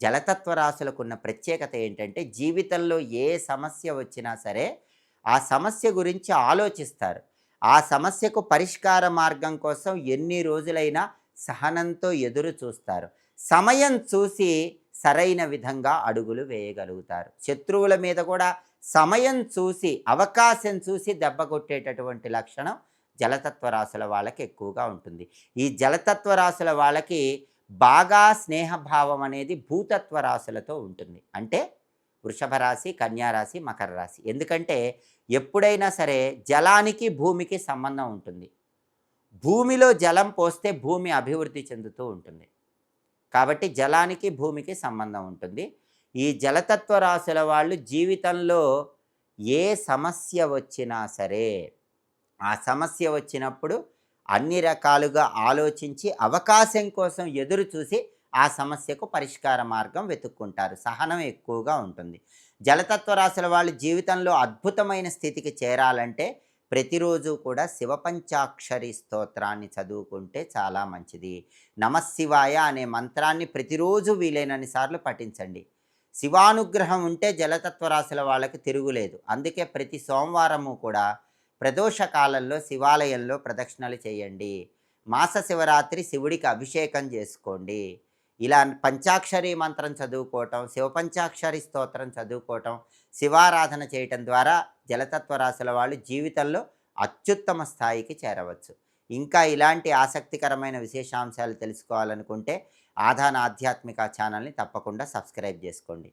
జలతత్వ రాశులకున్న ప్రత్యేకత ఏంటంటే, జీవితంలో ఏ సమస్య వచ్చినా సరే, ఆ సమస్య గురించి ఆలోచిస్తారు. ఆ సమస్యకు పరిష్కార మార్గం కోసం ఎన్ని రోజులైనా సహనంతో ఎదురు చూస్తారు. సమయం చూసి సరైన విధంగా అడుగులు వేయగలుగుతారు. శత్రువుల మీద కూడా సమయం చూసి, అవకాశం చూసి దెబ్బ కొట్టేటటువంటి లక్షణం జలతత్వ రాశుల వాళ్ళకి ఎక్కువగా ఉంటుంది. ఈ జలతత్వ రాశుల వాళ్ళకి బాగా స్నేహభావం అనేది భూతత్వ రాశులతో ఉంటుంది. అంటే వృషభ రాశి, కన్యా రాశి, మకర రాశి. ఎందుకంటే ఎప్పుడైనా సరే జలానికి, భూమికి సంబంధం ఉంటుంది. భూమిలో జలం పోస్తే భూమి అభివృద్ధి చెందుతూ ఉంటుంది. కాబట్టి జలానికి, భూమికి సంబంధం ఉంటుంది. ఈ జలతత్వ రాశుల వాళ్ళు జీవితంలో ఏ సమస్య వచ్చినా సరే, ఆ సమస్య వచ్చినప్పుడు అన్ని రకాలుగా ఆలోచించి అవకాశం కోసం ఎదురు చూసి ఆ సమస్యకు పరిష్కార మార్గం వెతుక్కుంటారు. సహనం ఎక్కువగా ఉంటుంది. జలతత్వ రాశుల వాళ్ళు జీవితంలో అద్భుతమైన స్థితికి చేరాలంటే ప్రతిరోజు కూడా శివపంచాక్షరి స్తోత్రాన్ని చదువుకుంటే చాలా మంచిది. నమశివాయ అనే మంత్రాన్ని ప్రతిరోజు వీలైనన్ని సార్లు పఠించండి. శివానుగ్రహం ఉంటే జలతత్వ రాశుల వాళ్ళకి తిరుగులేదు. అందుకే ప్రతి సోమవారము కూడా ప్రదోష కాలంలో శివాలయంలో ప్రదక్షిణలు చేయండి. మాస శివరాత్రి శివుడికి అభిషేకం చేసుకోండి. ఇలా పంచాక్షరి మంత్రం చదువుకోవటం, శివపంచాక్షరి స్తోత్రం చదువుకోవటం, శివారాధన చేయటం ద్వారా జలతత్వ రాశుల వాళ్ళు జీవితంలో అత్యుత్తమ స్థాయికి చేరవచ్చు. ఇంకా ఇలాంటి ఆసక్తికరమైన విశేషాంశాలు తెలుసుకోవాలనుకుంటే ఆధాన ఆధ్యాత్మిక ఛానల్ని తప్పకుండా సబ్స్క్రైబ్ చేసుకోండి.